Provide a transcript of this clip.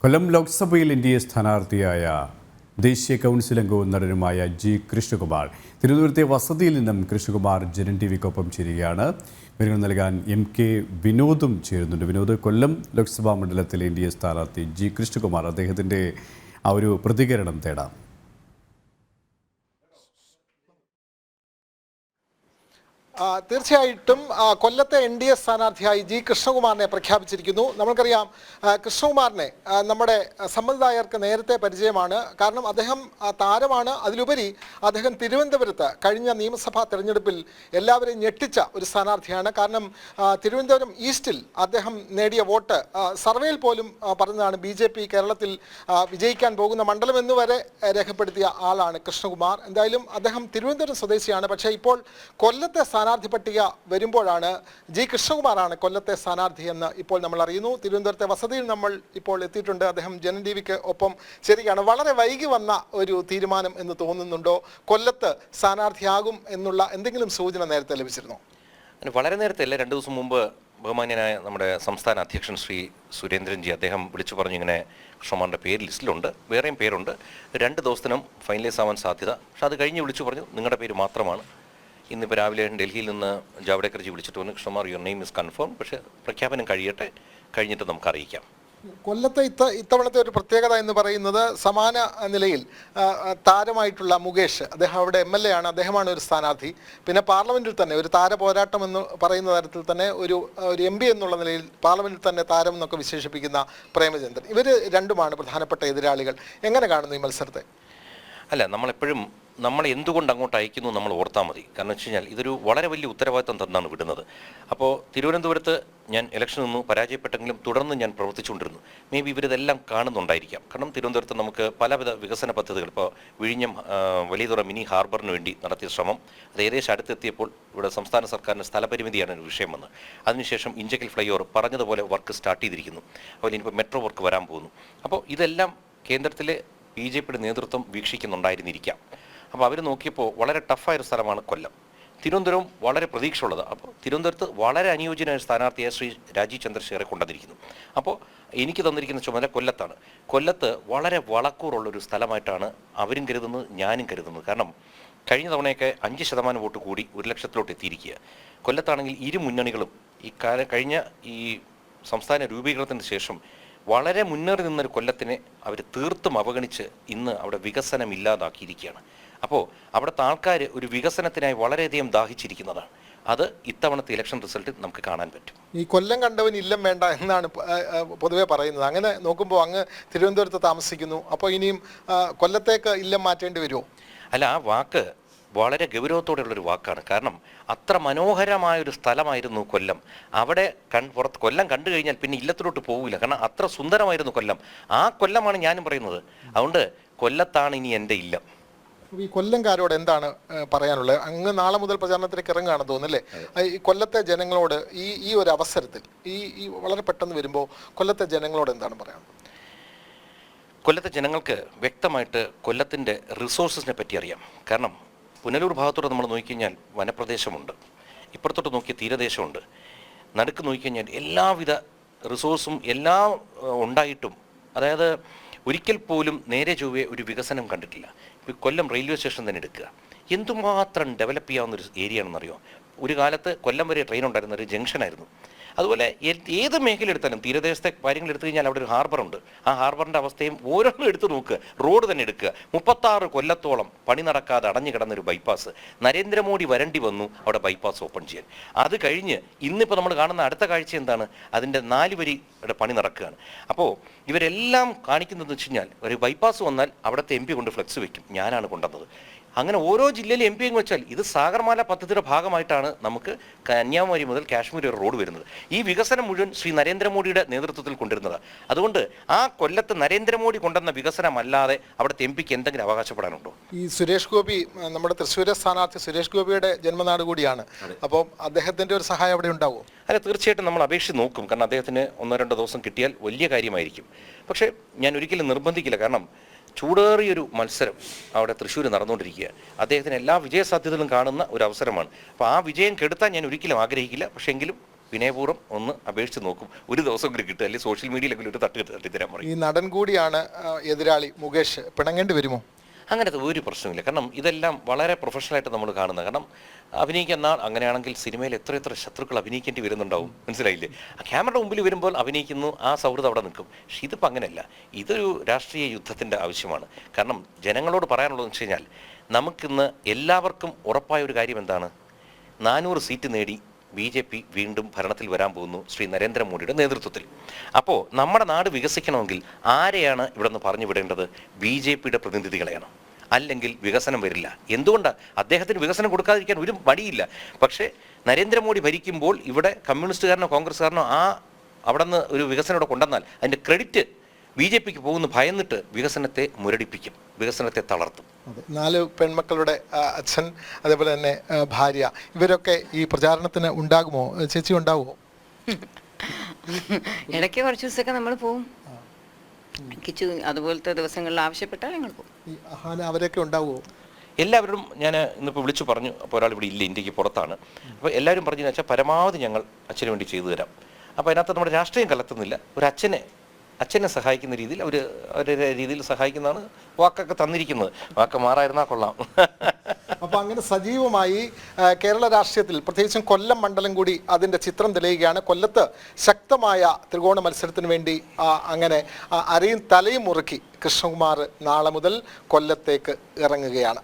കൊല്ലം ലോക്സഭയിൽ എൻ.ഡി.എ സ്ഥാനാർത്ഥിയായ ദേശീയ കൗൺസിൽ അംഗവും നടനുമായ ജി കൃഷ്ണകുമാർ തിരുവനന്തപുരത്തെ വസതിയിൽ നിന്നും കൃഷ്ണകുമാർ ജനൻ ടിവിക്കൊപ്പം ചേരുകയാണ്. വിവരങ്ങൾ നൽകാൻ എം.കെ. വിനോദും ചേരുന്നുണ്ട്. വിനോദ്, കൊല്ലം ലോക്സഭാ മണ്ഡലത്തിലെ എൻ.ഡി.എ സ്ഥാനാർത്ഥി ജി കൃഷ്ണകുമാർ, അദ്ദേഹത്തിൻ്റെ ആ ഒരു പ്രതികരണം തേടാം. തീർച്ചയായിട്ടും കൊല്ലത്തെ എൻ.ഡി.എ സ്ഥാനാർത്ഥിയായി ജി കൃഷ്ണകുമാറിനെ പ്രഖ്യാപിച്ചിരിക്കുന്നു. നമുക്കറിയാം, കൃഷ്ണകുമാറിനെ നമ്മുടെ സമ്മതിദായകർക്ക് നേരത്തെ പരിചയമാണ്. കാരണം അദ്ദേഹം താരമാണ്. അതിലുപരി അദ്ദേഹം തിരുവനന്തപുരത്ത് കഴിഞ്ഞ നിയമസഭാ തെരഞ്ഞെടുപ്പിൽ എല്ലാവരെയും ഞെട്ടിച്ച ഒരു സ്ഥാനാർത്ഥിയാണ്. കാരണം തിരുവനന്തപുരം ഈസ്റ്റിൽ അദ്ദേഹം നേടിയ വോട്ട് സർവേയിൽ പോലും പറഞ്ഞതാണ് BJP കേരളത്തിൽ വിജയിക്കാൻ പോകുന്ന മണ്ഡലം എന്നുവരെ രേഖപ്പെടുത്തിയ ആളാണ് കൃഷ്ണകുമാർ. എന്തായാലും അദ്ദേഹം തിരുവനന്തപുരം സ്വദേശിയാണ്. പക്ഷേ ഇപ്പോൾ കൊല്ലത്തെ സ്ഥാനാർത്ഥി പട്ടിക വരുമ്പോഴാണ് ജി കൃഷ്ണകുമാറാണ് കൊല്ലത്തെ സ്ഥാനാർത്ഥി എന്ന് ഇപ്പോൾ നമ്മൾ അറിയുന്നു. തിരുവനന്തപുരത്തെ വസതിയിൽ നമ്മൾ ഇപ്പോൾ എത്തിയിട്ടുണ്ട്. അദ്ദേഹം ജനൻ ടിവിക്ക് ഒപ്പം ചേരുകയാണ്. വളരെ വൈകി വന്ന ഒരു തീരുമാനം എന്ന് തോന്നുന്നുണ്ടോ? കൊല്ലത്ത് സ്ഥാനാർത്ഥിയാകും എന്നുള്ള എന്തെങ്കിലും സൂചന നേരത്തെ ലഭിച്ചിരുന്നോ? വളരെ നേരത്തെ അല്ല, 2 ദിവസം മുമ്പ് ബഹുമാന്യനായ നമ്മുടെ സംസ്ഥാന അധ്യക്ഷൻ ശ്രീ സുരേന്ദ്രൻജി അദ്ദേഹം വിളിച്ചു പറഞ്ഞു, ഇങ്ങനെ കൃഷ്ണകുമാറിൻ്റെ പേര് ലിസ്റ്റിലുണ്ട്, വേറെയും പേരുണ്ട്, 2 ദിവസത്തിനും ഫൈനലൈസ് ആവാൻ സാധ്യത. പക്ഷെ അത് കഴിഞ്ഞ് വിളിച്ചു പറഞ്ഞു നിങ്ങളുടെ പേര് മാത്രമാണ്. ഇന്നിപ്പോൾ രാവിലെ ഡൽഹിയിൽ നിന്ന് ജാവ്ദേക്കർജി വിളിച്ചിട്ട് പറഞ്ഞു, Krishnakumar your name is confirm, പക്ഷേ പ്രഖ്യാപനം കഴിഞ്ഞിട്ട് നമുക്ക് അറിയിക്കാം. കൊല്ലത്തെ ഇത്തവണത്തെ ഒരു പ്രത്യേകത എന്ന് പറയുന്നത് സമാന നിലയിൽ താരമായിട്ടുള്ള മുകേഷ്, അദ്ദേഹം അവിടെ MLA ആണ്, അദ്ദേഹമാണ് ഒരു സ്ഥാനാർത്ഥി. പിന്നെ പാർലമെൻറ്റിൽ തന്നെ ഒരു താര പോരാട്ടം എന്ന് പറയുന്ന തരത്തിൽ തന്നെ ഒരു MP എന്നുള്ള നിലയിൽ പാർലമെൻറ്റിൽ തന്നെ താരം എന്നൊക്കെ വിശേഷിപ്പിക്കുന്ന പ്രേമചന്ദ്രൻ, ഇവർ രണ്ടുമാണ് പ്രധാനപ്പെട്ട എതിരാളികൾ. എങ്ങനെ കാണുന്നു ഈ മത്സരത്തെ? അല്ല, നമ്മളെപ്പോഴും നമ്മളെ എന്തുകൊണ്ട് അങ്ങോട്ട് അയക്കുന്നു നമ്മൾ ഓർത്താൽ മതി. കാരണം വെച്ച് കഴിഞ്ഞാൽ ഇതൊരു വളരെ വലിയ ഉത്തരവാദിത്തം തന്നാണ് വിടുന്നത്. അപ്പോൾ തിരുവനന്തപുരത്ത് ഞാൻ ഇലക്ഷൻ നിന്നു പരാജയപ്പെട്ടെങ്കിലും തുടർന്ന് ഞാൻ പ്രവർത്തിച്ചുകൊണ്ടിരുന്നു. May be ഇവരിതെല്ലാം കാണുന്നുണ്ടായിരിക്കാം. കാരണം തിരുവനന്തപുരത്ത് നമുക്ക് പലവിധ വികസന പദ്ധതികൾ, ഇപ്പോൾ വിഴിഞ്ഞം വലിയതുറ മിനി ഹാർബറിന് വേണ്ടി നടത്തിയ ശ്രമം അത് ഏകദേശം അടുത്തെത്തിയപ്പോൾ ഇവിടെ സംസ്ഥാന സർക്കാരിൻ്റെ സ്ഥലപരിമിതിയാണ് ഒരു വിഷയം വന്നത്. അതിനുശേഷം ഇഞ്ചക്കൽ ഫ്ലൈ ഓവർ പറഞ്ഞതുപോലെ വർക്ക് സ്റ്റാർട്ട് ചെയ്തിരിക്കുന്നു. അതുപോലെ ഇനിയിപ്പോൾ മെട്രോ വർക്ക് വരാൻ പോകുന്നു. അപ്പോൾ ഇതെല്ലാം കേന്ദ്രത്തിലെ BJPയുടെ നേതൃത്വം വീക്ഷിക്കുന്നുണ്ടായിരുന്നിരിക്കാം. അപ്പോൾ അവർ നോക്കിയപ്പോൾ വളരെ ടഫായൊരു സ്ഥലമാണ് കൊല്ലം. തിരുവനന്തപുരം വളരെ പ്രതീക്ഷയുള്ളത്. അപ്പോൾ തിരുവനന്തപുരത്ത് വളരെ അനുയോജ്യനായ സ്ഥാനാർത്ഥിയായ ശ്രീ രാജീവ് ചന്ദ്രശേഖരെ കൊണ്ടുവന്നിരിക്കുന്നു. അപ്പോൾ എനിക്ക് തന്നിരിക്കുന്ന ചുമതല കൊല്ലത്താണ്. കൊല്ലത്ത് വളരെ വളക്കൂറുള്ളൊരു സ്ഥലമായിട്ടാണ് അവരും കരുതുന്നത്, ഞാനും കരുതുന്നത്. കാരണം കഴിഞ്ഞ തവണയൊക്കെ 5% വോട്ട് കൂടി 1 ലക്ഷത്തിലോട്ട് എത്തിയിരിക്കുക. കൊല്ലത്താണെങ്കിൽ ഇരു മുന്നണികളും കഴിഞ്ഞ ഈ സംസ്ഥാന രൂപീകരണത്തിന് ശേഷം വളരെ മുന്നേറി നിന്നൊരു കൊല്ലത്തിനെ അവർ തീർത്തും അവഗണിച്ച് ഇന്ന് അവിടെ വികസനം ഇല്ലാതാക്കിയിരിക്കുകയാണ്. അപ്പോൾ അവിടുത്തെ ആൾക്കാർ ഒരു വികസനത്തിനായി വളരെയധികം ദാഹിച്ചിരിക്കുന്നതാണ്. അത് ഇത്തവണത്തെ ഇലക്ഷൻ റിസൾട്ടിൽ നമുക്ക് കാണാൻ പറ്റും. ഈ കൊല്ലം കണ്ടവൻ ഇല്ലം വേണ്ട എന്നാണ് പൊതുവെ പറയുന്നത്. അങ്ങനെ നോക്കുമ്പോൾ അങ്ങ് തിരുവനന്തപുരത്ത് താമസിക്കുന്നു, അപ്പോൾ ഇനിയും കൊല്ലത്തേക്ക് ഇല്ലം മാറ്റേണ്ടി വരുമോ? അല്ല, ആ വാക്ക് വളരെ ഗൗരവത്തോടെയുള്ളൊരു വാക്കാണ്. കാരണം അത്ര മനോഹരമായൊരു സ്ഥലമായിരുന്നു കൊല്ലം. അവിടെ കൊല്ലം കണ്ടു കഴിഞ്ഞാൽ പിന്നെ ഇല്ലത്തിലോട്ട് പോകില്ല. കാരണം അത്ര സുന്ദരമായിരുന്നു കൊല്ലം. ആ കൊല്ലമാണ് ഞാനും പറയുന്നത്. അതുകൊണ്ട് കൊല്ലത്താണ് ഇനി എൻ്റെ ഇല്ലം. ഈ കൊല്ലംകാരോട് എന്താണ് പറയാനുള്ളത്? അങ്ങ് നാളെ മുതൽ പ്രചാരണത്തിലേക്ക് ഇറങ്ങുകയാണെന്ന് തോന്നുന്നല്ലേ? ഈ കൊല്ലത്തെ ജനങ്ങളോട് ഈ ഒരു അവസരത്തിൽ ഈ വളരെ പെട്ടെന്ന് വരുമ്പോൾ കൊല്ലത്തെ ജനങ്ങളോട് എന്താണ് പറയാനുള്ളത്? കൊല്ലത്തെ ജനങ്ങൾക്ക് വ്യക്തമായിട്ട് കൊല്ലത്തിൻ്റെ റിസോഴ്സസിനെ പറ്റി അറിയാം. കാരണം പുനലൂർ ഭാഗത്തോട്ട് നമ്മൾ നോക്കിക്കഴിഞ്ഞാൽ വനപ്രദേശമുണ്ട്, ഇപ്പുറത്തോട്ട് നോക്കിയ തീരദേശമുണ്ട്, നടുക്ക് നോക്കിക്കഴിഞ്ഞാൽ എല്ലാവിധ റിസോഴ്സും എല്ലാം ഉണ്ടായിട്ടും അതായത് ഒരിക്കൽ പോലും നേരെ ചൊവ്വേ ഒരു വികസനം കണ്ടിട്ടില്ല. ഇപ്പോൾ കൊല്ലം റെയിൽവേ സ്റ്റേഷൻ തന്നെ എടുക്കുക, എന്തുമാത്രം ഡെവലപ്പ് ചെയ്യാവുന്നൊരു ഏരിയ ആണെന്നറിയോ? ഒരു കാലത്ത് കൊല്ലം വരെ ട്രെയിൻ ഉണ്ടായിരുന്ന ഒരു ജംഗ്ഷനായിരുന്നു. അതുപോലെ ഏത് മേഖല എടുത്താലും തീരദേശത്തെ കാര്യങ്ങൾ എടുത്തു കഴിഞ്ഞാൽ അവിടെ ഒരു ഹാർബറുണ്ട്. ആ ഹാർബറിൻ്റെ അവസ്ഥയും ഓരോന്നും എടുത്ത് നോക്കുക. റോഡ് തന്നെ എടുക്കുക. 36 കൊല്ലത്തോളം പണി നടക്കാതെ അടഞ്ഞു കിടന്നൊരു ബൈപ്പാസ് നരേന്ദ്രമോദി വരണ്ടി വന്നു അവിടെ ബൈപ്പാസ് ഓപ്പൺ ചെയ്യാൻ. അത് കഴിഞ്ഞ് ഇന്നിപ്പോൾ നമ്മൾ കാണുന്ന അടുത്ത കാഴ്ച എന്താണ്? അതിൻ്റെ 4 വരിയുടെ പണി നടക്കുകയാണ്. അപ്പോൾ ഇവരെല്ലാം കാണിക്കുന്നതെന്ന് വെച്ച് കഴിഞ്ഞാൽ ഒരു ബൈപ്പാസ് വന്നാൽ അവിടുത്തെ MP കൊണ്ട് ഫ്ലെക്സ് വെക്കും, ഞാനാണ് കൊണ്ടുവന്നത്. അങ്ങനെ ഓരോ ജില്ലയിലും MP എന്ന് വെച്ചാൽ ഇത് സാഗർമാല പദ്ധതിയുടെ ഭാഗമായിട്ടാണ് നമുക്ക് കന്യാകുമാരി മുതൽ കാശ്മീർ വരെ റോഡ് വരുന്നത്. ഈ വികസനം മുഴുവൻ ശ്രീ നരേന്ദ്രമോദിയുടെ നേതൃത്വത്തിൽ കൊണ്ടുവരുന്നത്. അതുകൊണ്ട് ആ കൊല്ലത്ത് നരേന്ദ്രമോദി കൊണ്ടുവന്ന വികസനമല്ലാതെ അവിടുത്തെ MPക്ക് എന്തെങ്കിലും അവകാശപ്പെടാനുണ്ടോ? ഈ സുരേഷ് ഗോപി, നമ്മുടെ തൃശ്ശൂർ സ്ഥാനാർത്ഥി സുരേഷ് ഗോപിയുടെ ജന്മനാട് കൂടിയാണ്. അപ്പോൾ അദ്ദേഹത്തിൻ്റെ ഒരു സഹായം അവിടെ ഉണ്ടാവുമോ? അല്ല, തീർച്ചയായിട്ടും നമ്മൾ അപേക്ഷിച്ച് നോക്കും. കാരണം അദ്ദേഹത്തിന് 1-2 ദിവസം കിട്ടിയാൽ വലിയ കാര്യമായിരിക്കും. പക്ഷേ ഞാൻ ഒരിക്കലും നിർബന്ധിക്കില്ല. കാരണം ചൂടേറിയൊരു മത്സരം അവിടെ തൃശ്ശൂർ നടന്നുകൊണ്ടിരിക്കുക. അദ്ദേഹത്തിന് എല്ലാ വിജയ സാധ്യതകളും കാണുന്ന ഒരു അവസരമാണ്. അപ്പോൾ ആ വിജയം കെടുത്താൻ ഞാൻ ഒരിക്കലും ആഗ്രഹിക്കില്ല. പക്ഷേ എങ്കിലും വിനയപൂർവ്വം ഒന്ന് അപേക്ഷിച്ച് നോക്കും, ഒരു ദിവസമെങ്കിലും കിട്ടുക, അല്ലെങ്കിൽ സോഷ്യൽ മീഡിയയിലെങ്കിലും ഒരു തട്ടിത്തരാൻ പറയും. ഈ നടൻ കൂടിയാണ് എതിരാളി മുകേഷ്, പിണങ്ങേണ്ടി വരുമോ? അങ്ങനത്തെ ഒരു പ്രശ്നമില്ല. കാരണം ഇതെല്ലാം വളരെ പ്രൊഫഷണലായിട്ട് നമ്മൾ കാണുന്നത്. കാരണം അഭിനയിക്കുന്ന അങ്ങനെയാണെങ്കിൽ സിനിമയിൽ എത്ര ശത്രുക്കൾ അഭിനയിക്കേണ്ടി വരുന്നുണ്ടാവും, മനസ്സിലായില്ലേ? ആ ക്യാമറയുടെ മുമ്പിൽ വരുമ്പോൾ അഭിനയിക്കുന്നു, ആ സൗഹൃദം അവിടെ നിൽക്കും. പക്ഷെ ഇതിപ്പോൾ അങ്ങനെയല്ല. ഇതൊരു രാഷ്ട്രീയ യുദ്ധത്തിൻ്റെ ആവശ്യമാണ്. കാരണം ജനങ്ങളോട് പറയാനുള്ളതെന്ന് വെച്ച് കഴിഞ്ഞാൽ, നമുക്കിന്ന് എല്ലാവർക്കും ഉറപ്പായ ഒരു കാര്യം എന്താണ്? 400 സീറ്റ് നേടി BJP വീണ്ടും ഭരണത്തിൽ വരാൻ പോകുന്നു ശ്രീ നരേന്ദ്രമോദിയുടെ നേതൃത്വത്തിൽ. അപ്പോൾ നമ്മുടെ നാട് വികസിക്കണമെങ്കിൽ ആരെയാണ് ഇവിടെ നിന്ന് പറഞ്ഞു വിടേണ്ടത്? BJPയുടെ പ്രതിനിധികളെയാണ്. അല്ലെങ്കിൽ വികസനം വരില്ല. എന്തുകൊണ്ടാണ്? അദ്ദേഹത്തിന് വികസനം കൊടുക്കാതിരിക്കാൻ ഒരു മടിയില്ല. പക്ഷേ നരേന്ദ്രമോദി ഭരിക്കുമ്പോൾ ഇവിടെ കമ്മ്യൂണിസ്റ്റുകാരനോ കോൺഗ്രസ്സുകാരനോ അവിടെ നിന്ന് ഒരു വികസനം ഇവിടെ കൊണ്ടുവന്നാൽ അതിൻ്റെ ക്രെഡിറ്റ് BJPക്ക് പോകുന്നു ഭയന്നിട്ട് വികസനത്തെ മുരടിപ്പിക്കും, വികസനത്തെ തളർത്തും. 4 പെൺമക്കളുടെ അച്ഛൻ, അതേപോലെ തന്നെ ഭാര്യ, ഇവരൊക്കെ ഈ പ്രചാരണത്തിന് ഉണ്ടാകുമോ? ചേച്ചി ഉണ്ടാവുമോ? ഇടയ്ക്ക് കുറച്ച് ദിവസമൊക്കെ നമ്മൾ പോവും. കിച്ചു അതുപോലത്തെ ദിവസങ്ങളിൽ ആവശ്യപ്പെട്ടാൽ ഞങ്ങൾ പോകും. ഈ അഹാന അവരൊക്കെ ഉണ്ടാവുമോ? എല്ലാവരും ഞാൻ ഇന്നിപ്പോൾ വിളിച്ചു പറഞ്ഞു. അപ്പോൾ ഒരാൾ ഇവിടെ ഇല്ല, ഇന്ത്യക്ക് പുറത്താണ്. അപ്പോൾ എല്ലാവരും പറഞ്ഞു വെച്ചാൽ പരമാവധി ഞങ്ങൾ അച്ഛന് വേണ്ടി ചെയ്തു തരാം. അപ്പോൾ അതിനകത്ത് നമ്മുടെ രാഷ്ട്രീയം കലർത്തുന്നില്ല. ഒരു അച്ഛനെ സഹായിക്കുന്ന രീതിയിൽ അവരുടെ രീതിയിൽ സഹായിക്കുന്നതാണ്. വാക്കൊക്കെ തന്നിരിക്കുന്നത്, വാക്ക് മാറായിരുന്നാൽ കൊള്ളാം. അപ്പോൾ അങ്ങനെ സജീവമായി കേരള രാഷ്ട്രീയത്തിൽ, പ്രത്യേകിച്ചും കൊല്ലം മണ്ഡലം കൂടി അതിൻ്റെ ചിത്രം തെളിയുകയാണ്. കൊല്ലത്ത് ശക്തമായ ത്രികോണ മത്സരത്തിന് വേണ്ടി അങ്ങനെ അരയും തലയും മുറുക്കി കൃഷ്ണകുമാർ നാളെ മുതൽ കൊല്ലത്തേക്ക് ഇറങ്ങുകയാണ്.